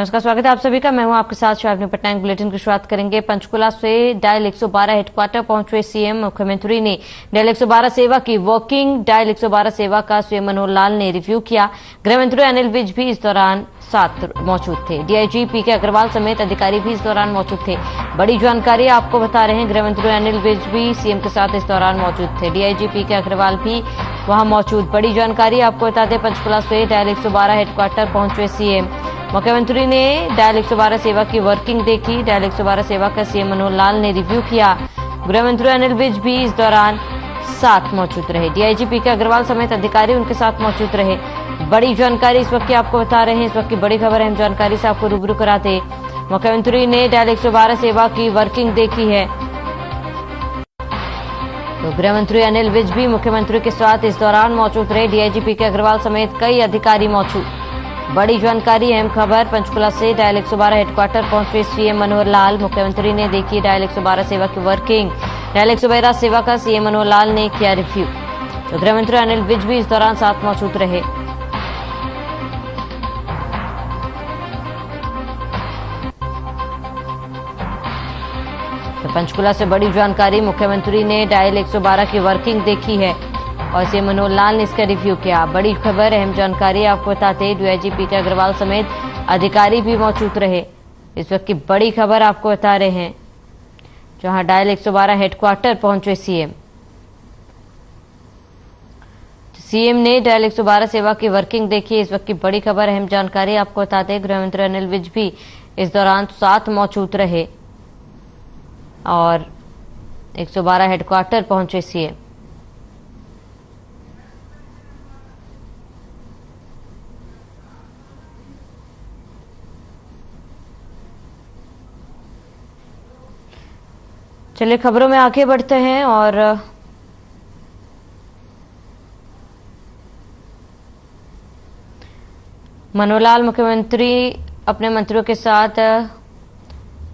नमस्कार, स्वागत है आप सभी का। मैं हूं आपके साथ शायद पटनायक। बुलेटिन की शुरुआत करेंगे। पंचकुला से डायल 112 हेडक्वार्टर पहुंचे सीएम। मुख्यमंत्री ने डायल 112 सेवा की वर्किंग डायल 112 सेवा का सीएम मनोहर लाल ने रिव्यू किया। गृह मंत्री अनिल विज भी इस दौरान साथ मौजूद थे। डीआईजी पीके अग्रवाल समेत अधिकारी भी इस दौरान मौजूद थे। बड़ी जानकारी आपको बता रहे हैं, गृह मंत्री अनिल विज भी सीएम के साथ इस दौरान मौजूद थे। डीआईजी पीके अग्रवाल भी वहां मौजूद। बड़ी जानकारी आपको बता दें, पंचकुला से डायल 112 हेडक्वार्टर पहुंचे सीएम। मुख्यमंत्री ने डायल 112 सेवा की वर्किंग देखी। डायल 112 सेवा का सीएम मनोहर लाल ने रिव्यू किया। गृह मंत्री अनिल विज भी इस दौरान साथ मौजूद रहे। डीआईजी पीके अग्रवाल समेत अधिकारी उनके साथ मौजूद रहे। बड़ी जानकारी इस वक्त की आपको बता रहे हैं। इस वक्त की बड़ी खबर अहम जानकारी से आपको रूबरू कराते। मुख्यमंत्री ने डायल 112 सेवा की वर्किंग देखी है। तो गृह मंत्री अनिल विज भी मुख्यमंत्री के साथ इस दौरान मौजूद रहे। डीआईजी पीके अग्रवाल समेत कई अधिकारी मौजूद। बड़ी जानकारी अहम खबर, पंचकुला से डायल 112 हेडक्वार्टर पहुंचे सीएम मनोहर लाल। मुख्यमंत्री ने देखी डायल 112 सेवा की वर्किंग। डायल 112 सेवा का सीएम मनोहर लाल ने किया रिव्यू। तो गृह मंत्री अनिल विज भी इस दौरान साथ मौजूद रहे। तो पंचकुला से बड़ी जानकारी, मुख्यमंत्री ने डायल 112 की वर्किंग देखी है और सीएम मनोहर लाल ने इसका रिव्यू किया। बड़ी खबर अहम जानकारी आपको बताते, डीआईजी पीके अग्रवाल समेत अधिकारी भी मौजूद रहे। इस वक्त की बड़ी खबर आपको बता रहे हैं, जहां डायल 112 हेडक्वार्टर पहुंचे सीएम। सीएम ने डायल 112 सेवा की वर्किंग देखी। इस वक्त की बड़ी खबर अहम जानकारी आपको बताते, गृह मंत्री अनिल विज भी इस दौरान साथ मौजूद रहे और 112 हेडक्वार्टर पहुंचे सीएम। चलिए खबरों में आगे बढ़ते हैं और मनोहर लाल मुख्यमंत्री अपने मंत्रियों के साथ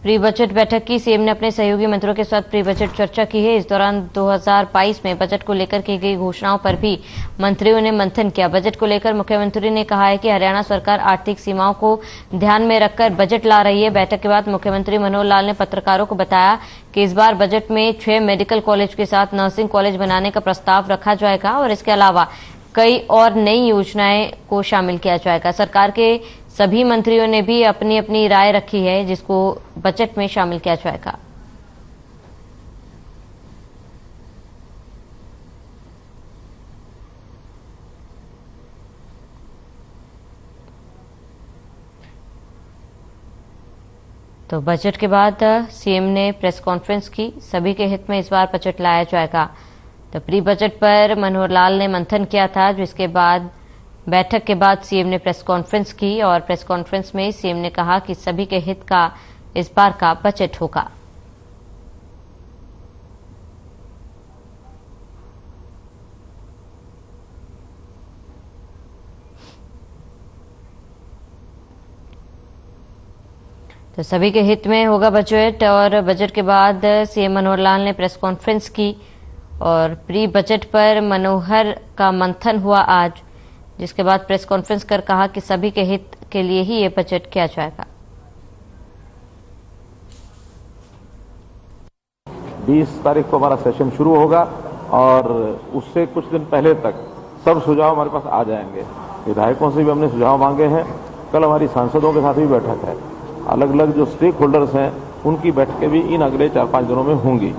प्री बजट बैठक की। सीएम ने अपने सहयोगी मंत्रियों के साथ प्री बजट चर्चा की है। इस दौरान 2022 में बजट को लेकर की गई घोषणाओं पर भी मंत्रियों ने मंथन किया। बजट को लेकर मुख्यमंत्री ने कहा है कि हरियाणा सरकार आर्थिक सीमाओं को ध्यान में रखकर बजट ला रही है। बैठक के बाद मुख्यमंत्री मनोहर लाल ने पत्रकारों को बताया कि इस बार बजट में 6 मेडिकल कॉलेज के साथ नर्सिंग कॉलेज बनाने का प्रस्ताव रखा जाएगा और इसके अलावा कई और नई योजनाएं को शामिल किया जाएगा। सरकार के सभी मंत्रियों ने भी अपनी अपनी राय रखी है, जिसको बजट में शामिल किया जाएगा। तो बजट के बाद सीएम ने प्रेस कॉन्फ्रेंस की। सभी के हित में इस बार बजट लाया जाएगा। तो प्री बजट पर मनोहर लाल ने मंथन किया था, जिसके बाद बैठक के बाद सीएम ने प्रेस कॉन्फ्रेंस की और प्रेस कॉन्फ्रेंस में सीएम ने कहा कि सभी के हित का इस बार का बजट होगा। तो सभी के हित में होगा बजट। और बजट के बाद सीएम मनोहर लाल ने प्रेस कॉन्फ्रेंस की और प्री बजट पर मनोहर का मंथन हुआ आज, जिसके बाद प्रेस कॉन्फ्रेंस कर कहा कि सभी के हित के लिए ही ये बजट किया जाएगा। 20 तारीख को हमारा सेशन शुरू होगा और उससे कुछ दिन पहले तक सब सुझाव हमारे पास आ जाएंगे। विधायकों से भी हमने सुझाव मांगे हैं। कल हमारी सांसदों के साथ भी बैठक है। अलग अलग जो स्टेक होल्डर्स हैं उनकी बैठकें भी इन अगले 4-5 दिनों में होंगी।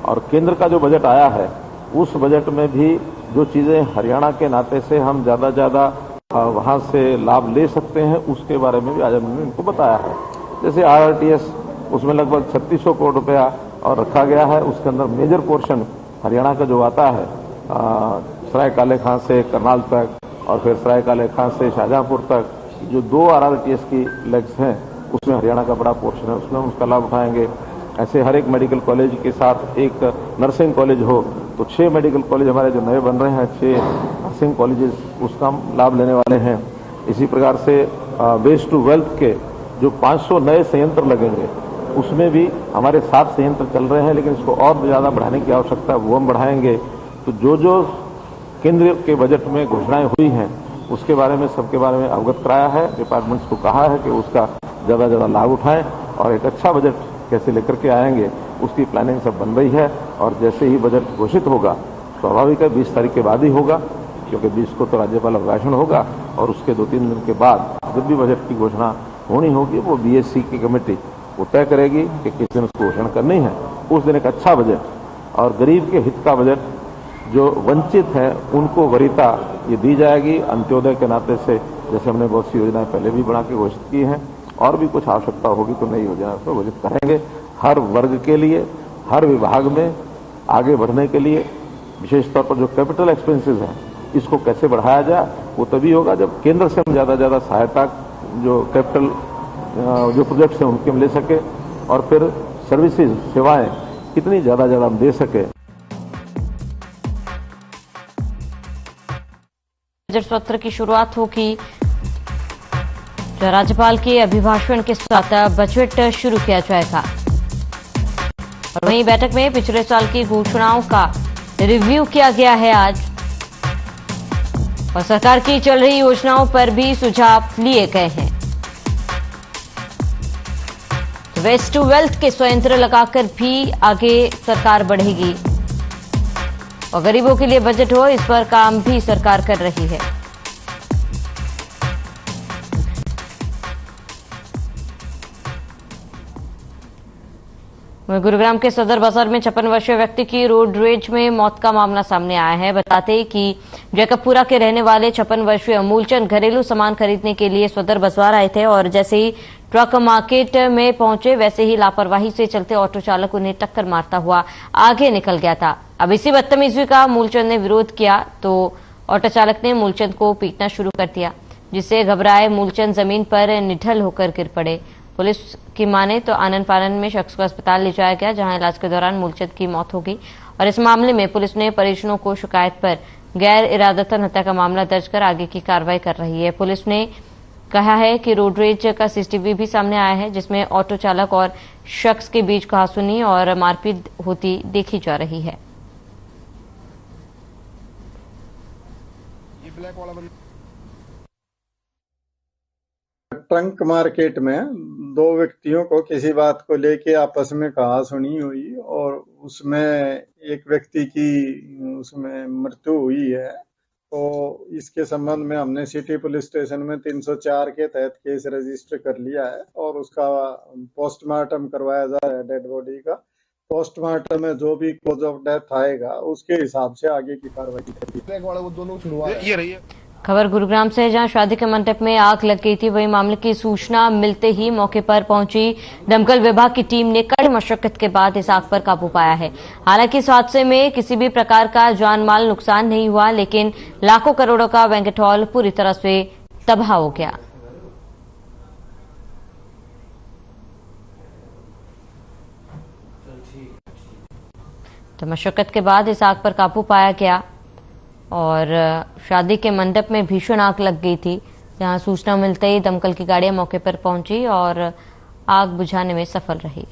और केंद्र का जो बजट आया है उस बजट में भी जो चीजें हरियाणा के नाते से हम ज्यादा वहां से लाभ ले सकते हैं, उसके बारे में भी आज हमने इनको बताया है। जैसे आरआरटीएस, उसमें लगभग 3600 करोड़ रुपया और रखा गया है। उसके अंदर मेजर पोर्शन हरियाणा का जो आता है, सराय काले खां से करनाल तक और फिर सराय काले खां से शाहजहांपुर तक, जो 2 आरआरटीएस की लेग्स हैं उसमें हरियाणा का बड़ा पोर्शन है, उसमें हम उसका लाभ उठाएंगे। ऐसे हर एक मेडिकल कॉलेज के साथ एक नर्सिंग कॉलेज हो, तो 6 मेडिकल कॉलेज हमारे जो नए बन रहे हैं, 6 नर्सिंग कॉलेजेस, उसका हम लाभ लेने वाले हैं। इसी प्रकार से वेस्ट टू वेल्थ के जो 500 नए संयंत्र लगेंगे, उसमें भी हमारे 7 संयंत्र चल रहे हैं, लेकिन इसको और ज्यादा बढ़ाने की आवश्यकता है, वो हम बढ़ाएंगे। तो जो केंद्र के बजट में घोषणाएं हुई हैं उसके बारे में सबके बारे में अवगत कराया है। डिपार्टमेंट्स को कहा है कि उसका ज़्यादा ज़्यादा लाभ उठाएं और एक अच्छा बजट कैसे लेकर के आएंगे उसकी प्लानिंग सब बन रही है। और जैसे ही बजट घोषित होगा, स्वाभाविक है 20 तारीख के बाद ही होगा, क्योंकि 20 को तो राज्यपाल अभिभाषण होगा और उसके 2-3 दिन के बाद जब भी बजट की घोषणा होनी होगी वो बीएससी की कमेटी वो तय करेगी कि किस दिन उसको घोषणा करनी है। उस दिन एक अच्छा बजट और गरीब के हित का बजट, जो वंचित है उनको वरीयता ये दी जाएगी। अंत्योदय के नाते से जैसे हमने बहुत सी योजनाएं पहले भी बना के घोषित की हैं, और भी कुछ आवश्यकता होगी तो नई योजना उसको घोषित करेंगे। हर वर्ग के लिए, हर विभाग में आगे बढ़ने के लिए, विशेष तौर पर जो कैपिटल एक्सपेंसेस हैं इसको कैसे बढ़ाया जाए, वो तभी होगा जब केंद्र से हम ज्यादा ज्यादा सहायता, जो कैपिटल जो प्रोजेक्ट्स हैं उनके हम ले सके, और फिर सर्विसेज, सेवाएं कितनी ज्यादा हम दे सके। बजट सत्र की शुरुआत होगी, राज्यपाल के अभिभाषण के साथ बजट शुरू किया जाएगा। और वहीं बैठक में पिछले साल की घोषणाओं का रिव्यू किया गया है आज, और सरकार की चल रही योजनाओं पर भी सुझाव लिए गए हैं। वेस्ट टू वेल्थ के संयंत्र लगाकर भी आगे सरकार बढ़ेगी, और गरीबों के लिए बजट हो, इस पर काम भी सरकार कर रही है। गुरुग्राम के सदर बाजार में 56 वर्षीय व्यक्ति की रोड रेज में मौत का मामला सामने आया है। बताते हैं कि जैकबपुरा के रहने वाले 56 वर्षीय मूलचंद घरेलू सामान खरीदने के लिए सदर बाजार आए थे, और जैसे ही ट्रक मार्केट में पहुंचे वैसे ही लापरवाही से चलते ऑटो चालक उन्हें टक्कर मारता हुआ आगे निकल गया था। अब इसी बदतमीजी का मूलचंद ने विरोध किया तो ऑटो चालक ने मूलचंद को पीटना शुरू कर दिया, जिससे घबराए मूलचंद जमीन पर निढल होकर गिर पड़े। पुलिस की माने तो आनन फानन में शख्स को अस्पताल ले जाया गया, जहां इलाज के दौरान मूलचंद की मौत हो गई। और इस मामले में पुलिस ने परिजनों को शिकायत पर गैर इरादतन हत्या का मामला दर्ज कर आगे की कार्रवाई कर रही है। पुलिस ने कहा है कि रोड रेज का सीसीटीवी भी सामने आया है, जिसमें ऑटो चालक और शख्स के बीच कहासुनी और मारपीट होती देखी जा रही है। ट्रंक मार्केट में 2 व्यक्तियों को किसी बात को लेके आपस में कहासुनी हुई, और उसमें एक व्यक्ति की उसमें मृत्यु हुई है। तो इसके संबंध में हमने सिटी पुलिस स्टेशन में 304 के तहत केस रजिस्टर कर लिया है, और उसका पोस्टमार्टम करवाया जा रहा है। डेड बॉडी का पोस्टमार्टम में जो भी कॉज ऑफ डेथ आएगा उसके हिसाब से आगे की कार्रवाई की। खबर गुरुग्राम से है, जहां शादी के मंडप में आग लग गई थी। वही मामले की सूचना मिलते ही मौके पर पहुंची दमकल विभाग की टीम ने कड़ी मशक्कत के बाद इस आग पर काबू पाया है। हालांकि इस हादसे में किसी भी प्रकार का जान माल नुकसान नहीं हुआ, लेकिन लाखों करोड़ों का बैंक्वेट हॉल पूरी तरह से तबाह हो गया। तो मशक्कत के बाद इस आग पर काबू पाया गया, और शादी के मंडप में भीषण आग लग गई थी, जहां सूचना मिलते ही दमकल की गाड़ियां मौके पर पहुंची और आग बुझाने में सफल रही।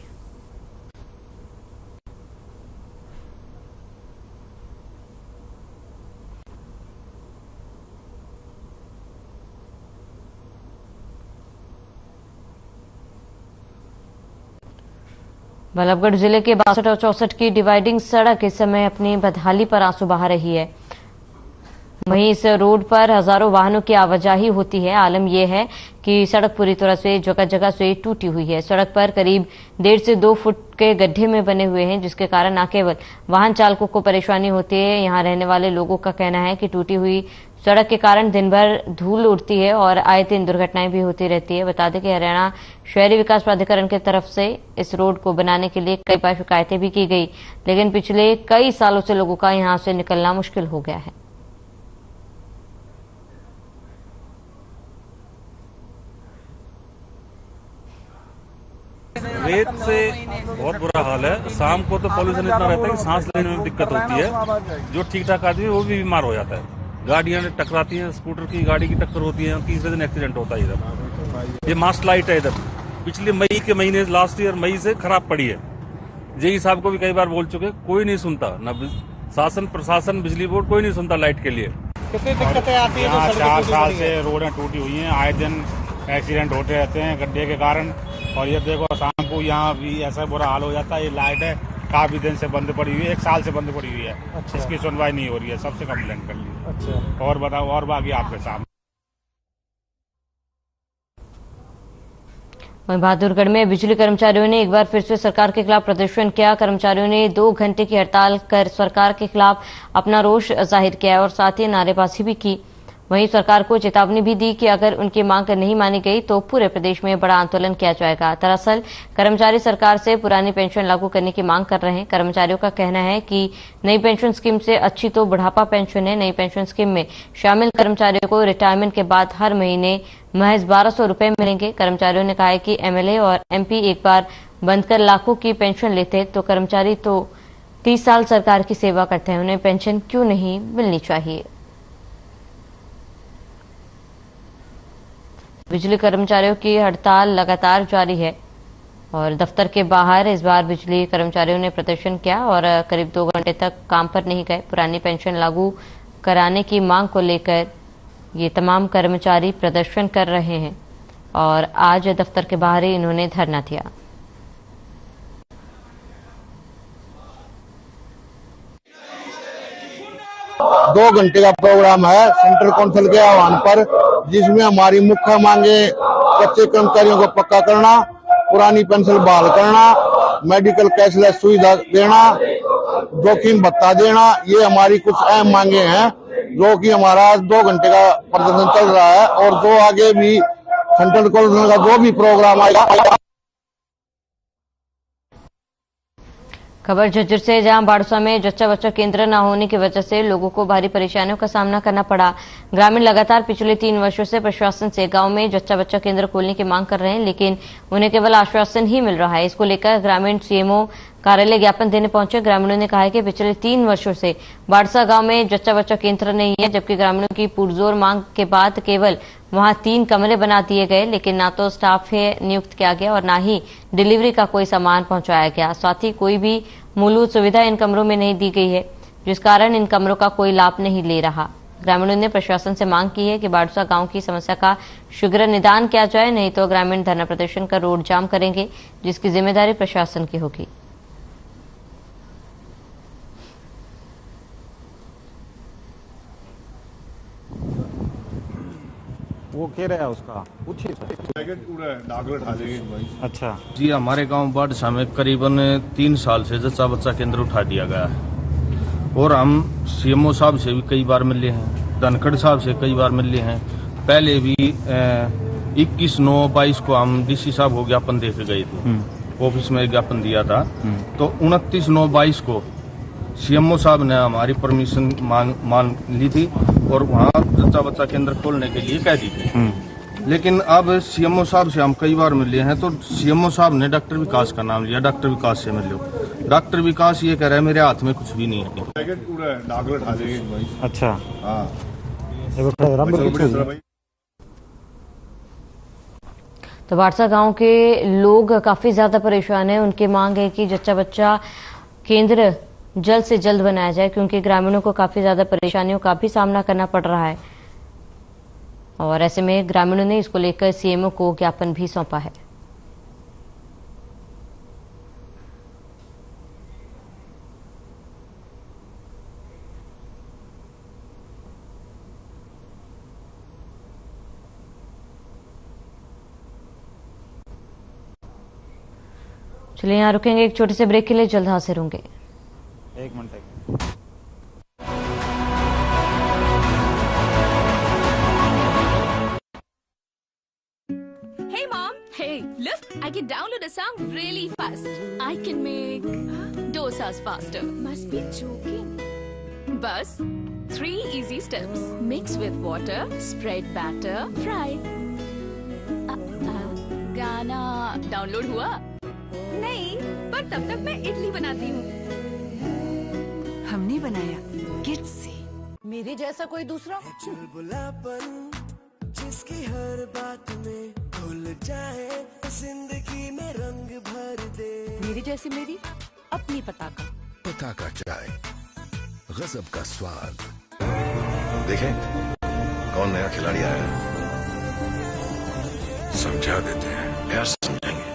बल्लभगढ़ जिले के 62 और 64 की डिवाइडिंग सड़क इस समय अपनी बदहाली पर आंसू बहा रही है। वहीं इस रोड पर हजारों वाहनों की आवाजाही होती है। आलम यह है कि सड़क पूरी तरह से जगह जगह से टूटी हुई है। सड़क पर करीब 1.5 से 2 फुट के गड्ढे में बने हुए हैं, जिसके कारण न केवल वाहन चालकों को परेशानी होती है, यहां रहने वाले लोगों का कहना है कि टूटी हुई सड़क के कारण दिन भर धूल उड़ती है और आए दिन दुर्घटनाएं भी होती रहती है। बता दें कि हरियाणा शहरी विकास प्राधिकरण की तरफ से इस रोड को बनाने के लिए कई बार शिकायतें भी की गई, लेकिन पिछले कई सालों से लोगों का यहां से निकलना मुश्किल हो गया है। रेत से बहुत बुरा हाल है। शाम को तो पॉल्यूशन इतना रहता है कि सांस लेने में दिक्कत होती है। जो ठीक ठाक आदमी है वो भी बीमार हो जाता है। गाड़ियां टकराती हैं, स्कूटर की गाड़ी की टक्कर होती है, तीसरे दिन एक्सीडेंट होता है। इधर ये मास्ट लाइट है, इधर पिछले मई के महीने लास्ट ईयर मई से खराब पड़ी है। जेई साहब को भी कई बार बोल चुके, कोई नहीं सुनता, न शासन प्रशासन बिजली बोर्ड कोई नहीं सुनता लाइट के लिए। कितनी दिक्कतें आती है? 4 साल से रोडें टूटी हुई हैं, आए दिन एक्सीडेंट होते रहते हैं गड्ढे के कारण। और ये देखो शाम को यहाँ भी ऐसा बुरा हाल हो जाता है। ये लाइट है काफी दिन से बंद पड़ी हुई है, 1 साल से बंद पड़ी हुई है। अच्छा। इसकी सुनवाई नहीं हो रही है, सबसे कंप्लेंट कर ली। अच्छा। और बताओ, और बाकी आपके सामने। वहीं बहादुरगढ़ में बिजली कर्मचारियों ने एक बार फिर से सरकार के खिलाफ प्रदर्शन किया। कर्मचारियों ने 2 घंटे की हड़ताल कर सरकार के खिलाफ अपना रोष जाहिर किया और साथ ही नारेबाजी भी की। वहीं सरकार को चेतावनी भी दी कि अगर उनकी मांग नहीं मानी गई तो पूरे प्रदेश में बड़ा आंदोलन किया जाएगा। दरअसल कर्मचारी सरकार से पुरानी पेंशन लागू करने की मांग कर रहे हैं। कर्मचारियों का कहना है कि नई पेंशन स्कीम से अच्छी तो बुढ़ापा पेंशन है। नई पेंशन स्कीम में शामिल कर्मचारियों को रिटायरमेंट के बाद हर महीने महज 1200 रुपए मिलेंगे। कर्मचारियों ने कहा है कि एमएलए और एमपी एक बार बंद कर लाखों की पेंशन लेते तो कर्मचारी तो 30 साल सरकार की सेवा करते हैं, उन्हें पेंशन क्यों नहीं मिलनी चाहिए। बिजली कर्मचारियों की हड़ताल लगातार जारी है और दफ्तर के बाहर इस बार बिजली कर्मचारियों ने प्रदर्शन किया और करीब 2 घंटे तक काम पर नहीं गए। पुरानी पेंशन लागू कराने की मांग को लेकर ये तमाम कर्मचारी प्रदर्शन कर रहे हैं और आज दफ्तर के बाहर ही इन्होंने धरना दिया। दो घंटे का प्रोग्राम है सेंट्रल काउंसिल के आह्वान पर, जिसमें हमारी मुख्य मांगे कच्चे कर्मचारियों को पक्का करना, पुरानी पेंशन बहाल करना, मेडिकल कैशलेस सुविधा देना, जोखिम भत्ता देना, ये हमारी कुछ अहम मांगे हैं जो कि हमारा 2 घंटे का प्रदर्शन चल रहा है। और जो आगे भी सेंट्रल काउंसिल का जो भी प्रोग्राम आएगा। खबर झज्जर से, जहां बाड़सा में जच्चा बच्चा केंद्र न होने की वजह से लोगों को भारी परेशानियों का सामना करना पड़ा। ग्रामीण लगातार पिछले 3 वर्षों से प्रशासन से गांव में जच्चा बच्चा केंद्र खोलने की मांग कर रहे हैं, लेकिन उन्हें केवल आश्वासन ही मिल रहा है। इसको लेकर ग्रामीण सीएमओ कार्यालय ज्ञापन देने पहुंचे। ग्रामीणों ने कहा है कि पिछले 3 वर्षों से बाड़सा गांव में जच्चा बच्चा केंद्र नहीं है, जबकि ग्रामीणों की पुरजोर मांग के बाद केवल वहां 3 कमरे बना दिए गए, लेकिन ना तो स्टाफ नियुक्त किया गया और ना ही डिलीवरी का कोई सामान पहुंचाया गया। साथ ही कोई भी मूलभूत सुविधा इन कमरों में नहीं दी गई है, जिस कारण इन कमरों का कोई लाभ नहीं ले रहा। ग्रामीणों ने प्रशासन से मांग की है कि बाड़सा गांव की समस्या का शीघ्र निदान किया जाए, नहीं तो ग्रामीण धरना प्रदर्शन कर रोड जाम करेंगे, जिसकी जिम्मेदारी प्रशासन की होगी। वो कह रहा है उसका पूछिए अच्छा जी, हमारे गांव बाड़सा में करीबन 3 साल से जच्चा बच्चा केंद्र उठा दिया गया है और हम सीएमओ साहब से भी कई बार मिले हैं, धनखड़ साहब से कई बार मिले हैं। पहले भी 21/9/22 को हम डीसी साहब को ज्ञापन दे के गए थे, ऑफिस में ज्ञापन दिया था। तो 29/9/22 को सीएमओ साहब ने हमारी परमिशन मान ली थी और वहाँ जच्चा बच्चा केंद्र खोलने के लिए कह दी थी। लेकिन अब सीएमओ साहब से हम कई बार मिले हैं तो सीएमओ साहब ने डॉक्टर विकास का नाम लिया, डॉक्टर विकास से मिलो। डॉक्टर विकास ये कह रहे हैं मेरे हाथ में कुछ भी नहीं है। अच्छा तो बाड़सा गांव के लोग काफी ज्यादा परेशान हैं। उनकी मांग है कि जच्चा बच्चा केंद्र जल्द से जल्द बनाया जाए, क्योंकि ग्रामीणों को काफी ज्यादा परेशानियों का भी सामना करना पड़ रहा है और ऐसे में ग्रामीणों ने इसको लेकर सीएमओ को ज्ञापन भी सौंपा है। चलिए यहां रुकेंगे एक छोटे से ब्रेक के लिए, जल्द हाजिर होंगे। 1 minute. Hey mom, hey, look, I can download a song really fast. I can make dosas faster. Must be joking. Bus, 3 easy steps. Mix with water, spread batter, fry. गाना डाउनलोड हुआ? नहीं, पर तब तक मैं इडली बनाती हूँ। हमने बनाया किड्स से। मेरे जैसा कोई दूसरा? चुलबुलापन जिसकी हर बात में घुल जाए, जिंदगी में रंग भर दे। मेरी जैसी मेरी अपनी पताका चाय, गजब का स्वाद। देखें कौन नया खिलाड़ी आया है। समझा देते हैं, यार समझेंगे।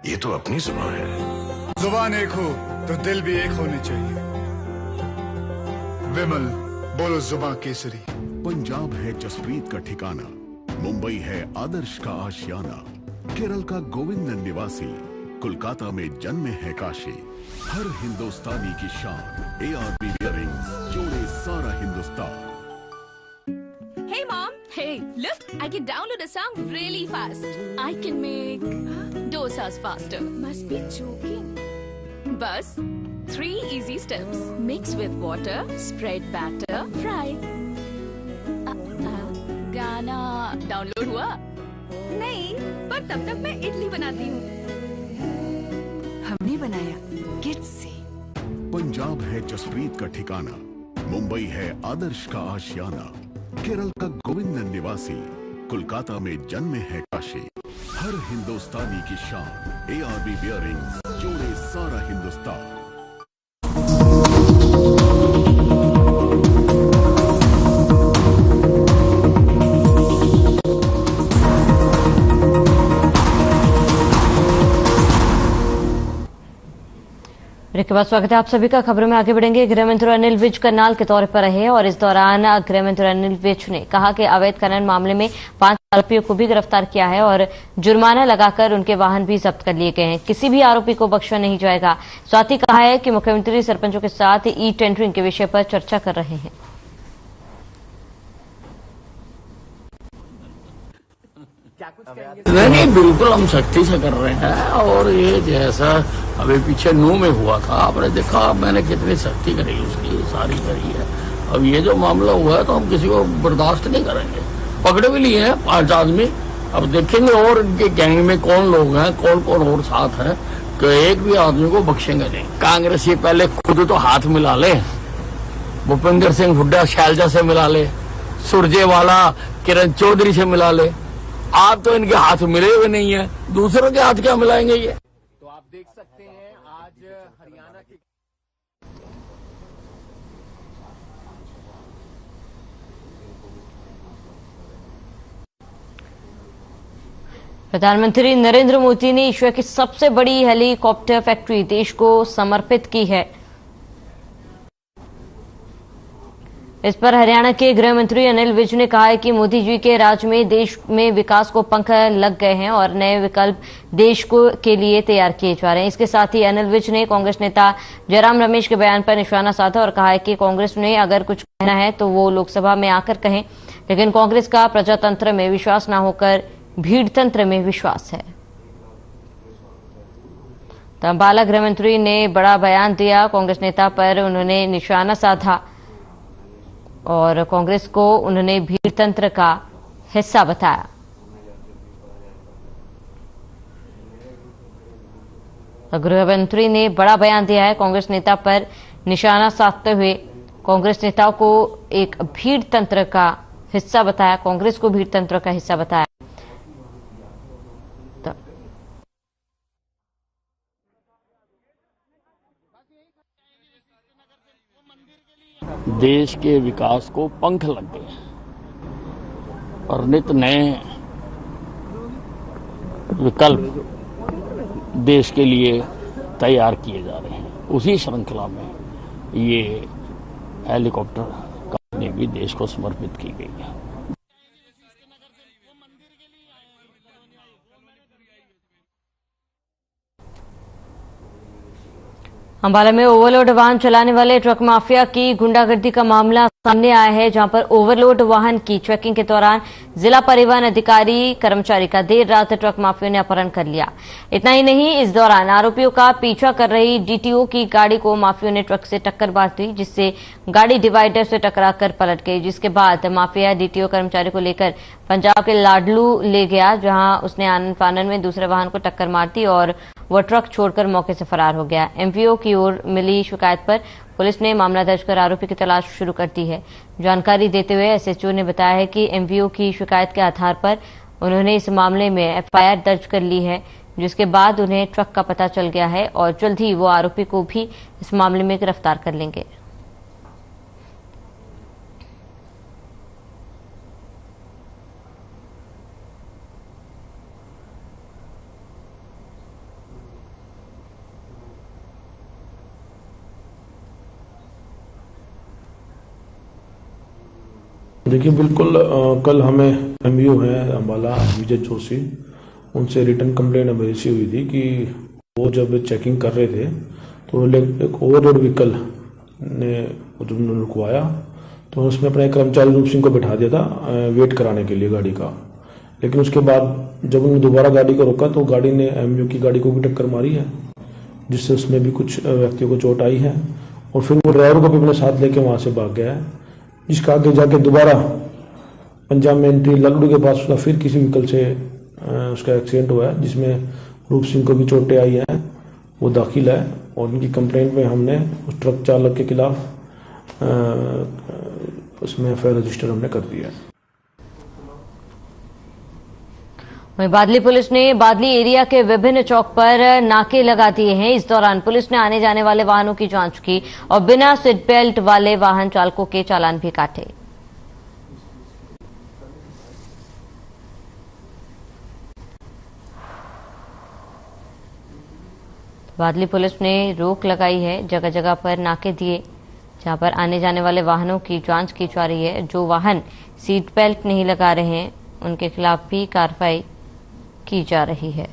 ये तो अपनी जुबान है। जुबान एक हो तो दिल भी एक होने चाहिए। विमल बोलो जुबान केसरी। पंजाब है जसप्रीत का ठिकाना, मुंबई है आदर्श का आशियाना, केरल का गोविंदन निवासी, कोलकाता में जन्मे है काशी। हर हिंदुस्तानी की शान, ARB इयररिंग्स जोड़े सारा Hindustan. Hey mom, hey, look, I can download a song really fast. I can make dosas faster. Must be joking. Bus, 3 easy steps. Mix with water, spread batter, fry. गाना डाउनलोड हुआ? नहीं, पर तब तक मैं इडली बनाती हूँ। हमने बनाया किड्स से। पंजाब है जसप्रीत का ठिकाना, मुंबई है आदर्श का आशियाना, केरल का गोविंदन निवासी, कोलकाता में जन्मे है काशी। हर हिंदुस्तानी की शान, ARB इयररिंग्स जोड़े सारा हिंदुस्तान। ब्रेक के बाद स्वागत है आप सभी का। खबरों में आगे बढ़ेंगे। गृहमंत्री अनिल विज करनाल के दौरे पर रहे और इस दौरान गृहमंत्री अनिल विज ने कहा कि अवैध खनन मामले में 5 आरोपियों को भी गिरफ्तार किया है और जुर्माना लगाकर उनके वाहन भी जब्त कर लिए गए हैं। किसी भी आरोपी को बख्शा नहीं जाएगा। साथ ही कहा है कि मुख्यमंत्री सरपंचों के साथ ई टेंडरिंग के विषय पर चर्चा कर रहे हैं। नहीं, बिल्कुल हम सख्ती से कर रहे हैं और ये जैसा अभी पीछे नू में हुआ था आपने देखा, मैंने कितनी सख्ती करी उसकी, सारी करी है। अब ये जो मामला हुआ है तो हम किसी को बर्दाश्त नहीं करेंगे। पकड़े भी लिए हैं 5 आदमी, अब देखेंगे और इनके गैंग में कौन लोग हैं, कौन कौन और साथ हैं, कि एक भी आदमी को बख्शेंगे नहीं। कांग्रेस ये पहले खुद तो हाथ मिला ले, भूपेंद्र सिंह हुड्डा शैलजा से मिला ले, सुरजेवाला किरण चौधरी से मिला ले। आप तो इनके हाथ मिले हुए नहीं है, दूसरों के हाथ क्या मिलाएंगे ये। तो आप देख सकते हैं आज हरियाणा की प्रधानमंत्री नरेंद्र मोदी ने एशिया की सबसे बड़ी हेलीकॉप्टर फैक्ट्री देश को समर्पित की है। इस पर हरियाणा के गृह मंत्री अनिल विज ने कहा है कि मोदी जी के राज में देश में विकास को पंख लग गए हैं और नए विकल्प देश के लिए तैयार किए जा रहे हैं। इसके साथ ही अनिल विज ने कांग्रेस नेता जयराम रमेश के बयान पर निशाना साधा और कहा है कि कांग्रेस ने अगर कुछ कहना है तो वो लोकसभा में आकर कहें, लेकिन कांग्रेस का प्रजातंत्र में विश्वास न होकर भीड़तंत्र में विश्वास है। अंबाला गृह मंत्री ने बड़ा बयान दिया। कांग्रेस नेता पर उन्होंने निशाना साधा और कांग्रेस को उन्होंने भीड़तंत्र का हिस्सा बताया। गृह मंत्री ने बड़ा बयान दिया है। कांग्रेस नेता पर निशाना साधते हुए कांग्रेस नेताओं को एक भीड़तंत्र का हिस्सा बताया, कांग्रेस को भीड़तंत्र का हिस्सा बताया। देश के विकास को पंख लग गए और नित नए विकल्प देश के लिए तैयार किए जा रहे हैं। उसी श्रृंखला में ये हेलीकॉप्टर कंपनी भी देश को समर्पित की गई है। अंबाला में ओवरलोड वाहन चलाने वाले ट्रक माफिया की गुंडागर्दी का मामला सामने आया है, जहां पर ओवरलोड वाहन की चेकिंग के दौरान जिला परिवहन अधिकारी कर्मचारी का देर रात ट्रक माफिया ने अपहरण कर लिया। इतना ही नहीं, इस दौरान आरोपियों का पीछा कर रही डीटीओ की गाड़ी को माफिया ने ट्रक से टक्कर मार दी, जिससे गाड़ी डिवाइडर से टकराकर पलट गई। जिसके बाद माफिया डीटीओ कर्मचारी को लेकर पंजाब के लाडलू ले गया, जहां उसने आनन फानन में दूसरे वाहन को टक्कर मार दी और वह ट्रक छोड़कर मौके से फरार हो गया। एमवीओ की ओर मिली शिकायत पर पुलिस ने मामला दर्ज कर आरोपी की तलाश शुरू कर दी है। जानकारी देते हुए एसएचओ ने बताया है कि एमवीओ की शिकायत के आधार पर उन्होंने इस मामले में एफआईआर दर्ज कर ली है, जिसके बाद उन्हें ट्रक का पता चल गया है और जल्द ही वो आरोपी को भी इस मामले में गिरफ्तार कर लेंगे। देखिए बिल्कुल कल हमें एमयू है अम्बाला विजय जोशी, उनसे रिटर्न कंप्लेंट हमें रिसीव हुई थी कि वो जब चेकिंग कर रहे थे तो एक ओवरलोड व्हीकल ने रुकवाया, तो उसमें अपने कर्मचारी रूप सिंह को बैठा दिया था वेट कराने के लिए गाड़ी का। लेकिन उसके बाद जब उन्होंने दोबारा गाड़ी को रोका तो गाड़ी ने एमयू की गाड़ी को भी टक्कर मारी है, जिससे उसमें भी कुछ व्यक्तियों को चोट आई है और फिर वो ड्राइवर को भी अपने साथ लेके वहां से भाग गया है, जिसका आगे जाके दोबारा पंजाब में एंट्री लकड़ू के पास उसका फिर किसी व्हीकल से उसका एक्सीडेंट हुआ है, जिसमें रूप सिंह को भी चोटें आई हैं। वो दाखिल है और उनकी कंप्लेंट में हमने उस ट्रक चालक के खिलाफ उसमें एफआईआर रजिस्टर हमने कर दिया है। वहीं बादली पुलिस ने बादली एरिया के विभिन्न चौक पर नाके लगा दिए हैं। इस दौरान पुलिस ने आने जाने वाले वाहनों की जांच की और बिना सीट बेल्ट वाले वाहन चालकों के चालान भी काटे। बादली पुलिस ने रोक लगाई है, जगह जगह पर नाके दिए जहां पर आने जाने वाले वाहनों की जांच की जा रही है। जो वाहन सीट बेल्ट नहीं लगा रहे हैं उनके खिलाफ भी कार्रवाई की जा रही है।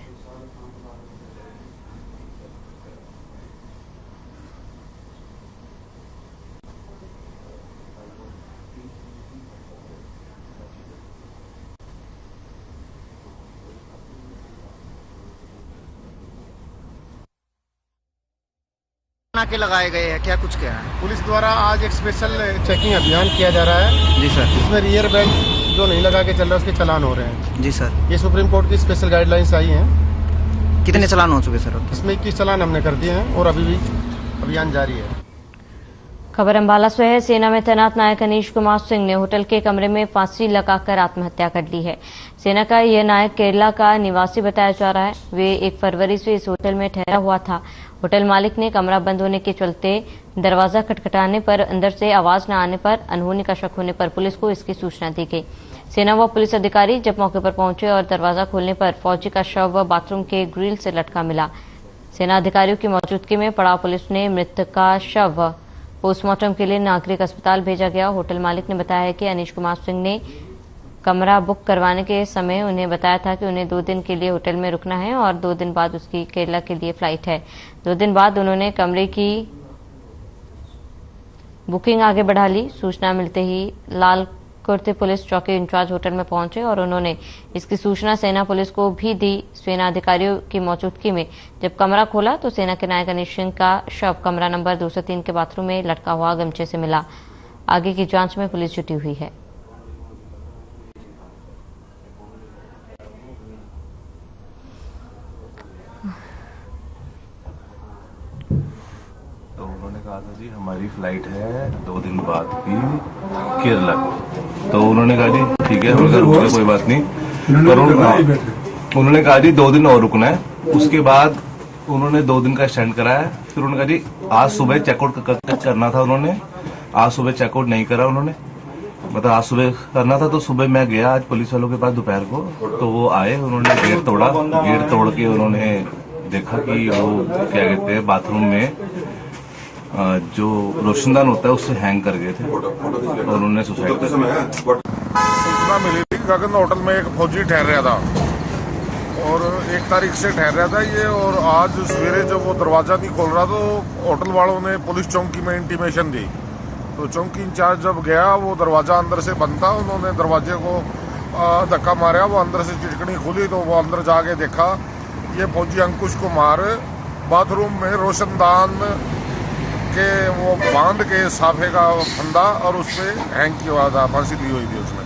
नाके लगाए गए हैं, क्या कुछ क्या है? पुलिस द्वारा आज एक स्पेशल चेकिंग अभियान किया जा रहा है। जी सर। इसमें रियर बेल्ट जो नहीं लगा के चल रहा है उसके चालान हो रहे हैं। जी सर। ये सुप्रीम कोर्ट की स्पेशल गाइडलाइंस आई हैं। कितने चालान हो चुके सर? इसमें 21 चालान हमने कर दिए हैं और अभी भी अभियान जारी है। खबर अम्बाला से है। सेना में तैनात नायक अनीश कुमार सिंह ने होटल के कमरे में फांसी लगाकर आत्महत्या कर ली है। सेना का यह नायक केरला का निवासी बताया जा रहा है। वे 1 फरवरी से इस होटल में ठहरा हुआ था। होटल मालिक ने कमरा बंद होने के चलते दरवाजा खटखटाने पर अंदर से आवाज न आने पर अनहोनी का शक होने पर पुलिस को इसकी सूचना दी गई। सेना व पुलिस अधिकारी जब मौके पर पहुंचे और दरवाजा खोलने पर फौजी का शव बाथरूम के ग्रिल से लटका मिला। सेना अधिकारियों की मौजूदगी में पड़ाव पुलिस ने मृतक का शव पोस्टमार्टम के लिए नागरिक अस्पताल भेजा गया। होटल मालिक ने बताया है कि अनीश कुमार सिंह ने कमरा बुक करवाने के समय उन्हें बताया था कि उन्हें 2 दिन के लिए होटल में रुकना है और 2 दिन बाद उसकी केरला के लिए फ्लाइट है। 2 दिन बाद उन्होंने कमरे की बुकिंग आगे बढ़ा ली। सूचना मिलते ही लाल कुर्ते पुलिस चौकी इंचार्ज होटल में पहुंचे और उन्होंने इसकी सूचना सेना पुलिस को भी दी। सेना अधिकारियों की मौजूदगी में जब कमरा खोला तो सेना के नायक अनीश सिंह का शव कमरा नंबर 203 के बाथरूम में लटका हुआ गमछे से मिला। आगे की जांच में पुलिस जुटी हुई है। तो उन्होंने कहा था जी हमारी फ्लाइट है 2 दिन बाद की केरला की। तो उन्होंने कहा जी ठीक है, कोई बात नहीं, पर उन्होंने कहा जी 2 दिन और रुकना है। उसके बाद उन्होंने 2 दिन का स्टैंड कराया। फिर उन्होंने कहा जी आज सुबह चेकआउट करना था। उन्होंने आज सुबह चेकआउट नहीं करा। उन्होंने मतलब आज सुबह करना था, तो सुबह मैं गया आज पुलिस वालों के पास दोपहर को, तो वो आए, उन्होंने गेट तोड़ा। गेट तोड़ के उन्होंने देखा कि वो क्या कहते हैं बाथरूम में जो रोशनदान होता है उससे हैंग कर गए थे और उन्होंने सुसाइड कर लिया। सूचना मिली थी गगन होटल में एक फौजी ठहर रहा था और 1 तारीख से ठहर रहा था ये, और आज सवेरे जब वो दरवाजा नहीं खोल रहा तो होटल वालों ने पुलिस चौकी में इंटीमेशन दी। तो चौकी इंचार्ज जब गया, वो दरवाजा अंदर से बंद था, उन्होंने दरवाजे को धक्का मारा, वो अंदर से चिटकनी खुली तो वो अंदर जाके देखा ये फौजी अंकुश कुमार बाथरूम में रोशनदान के वो बांध के साफे का फंदा और उससे हैंग किया हुआ था, फांसी ली हुई थी उसने।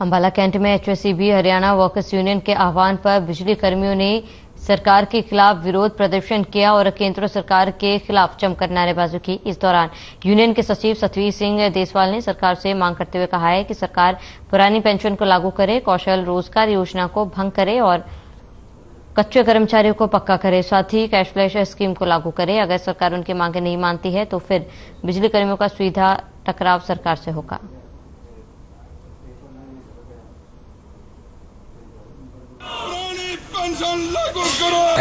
अंबाला कैंट में एचएसईबी हरियाणा वर्कर्स यूनियन के आह्वान पर बिजली कर्मियों ने सरकार के खिलाफ विरोध प्रदर्शन किया और केंद्र सरकार के खिलाफ जमकर नारेबाजी की। इस दौरान यूनियन के सचिव सतवीर सिंह देसवाल ने सरकार से मांग करते हुए कहा है कि सरकार पुरानी पेंशन को लागू करे, कौशल रोजगार योजना को भंग करे और कच्चे कर्मचारियों को पक्का करे, साथ ही कैशलेस स्कीम को लागू करे। अगर सरकार उनकी मांगे नहीं मानती है तो फिर बिजली कर्मियों का सीधा टकराव सरकार से होगा।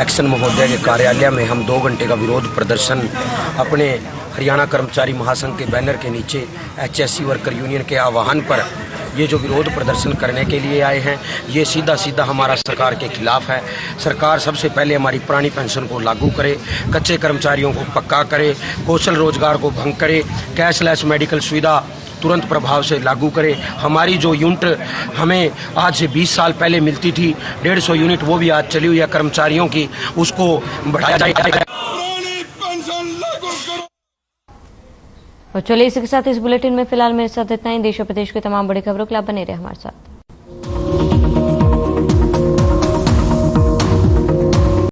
एक्शन महोदय के कार्यालय में हम 2 घंटे का विरोध प्रदर्शन अपने हरियाणा कर्मचारी महासंघ के बैनर के नीचे HSC वर्कर यूनियन के आह्वान पर ये जो विरोध प्रदर्शन करने के लिए आए हैं, ये सीधा सीधा हमारा सरकार के खिलाफ है। सरकार सबसे पहले हमारी पुरानी पेंशन को लागू करे, कच्चे कर्मचारियों को पक्का करे, कौशल रोजगार को भंग करे, कैशलेस मेडिकल सुविधा तुरंत प्रभाव से लागू करे। हमारी जो यूनिट हमें आज से 20 साल पहले मिलती थी 150 यूनिट, वो भी आज चली हुई है कर्मचारियों की, उसको बढ़ाया जाएगा। और चलिए इसी के साथ इस बुलेटिन में फिलहाल मेरे साथ इतना ही। देश और प्रदेश की तमाम बड़ी खबरों के लिए आप बने रहे हमारे साथ।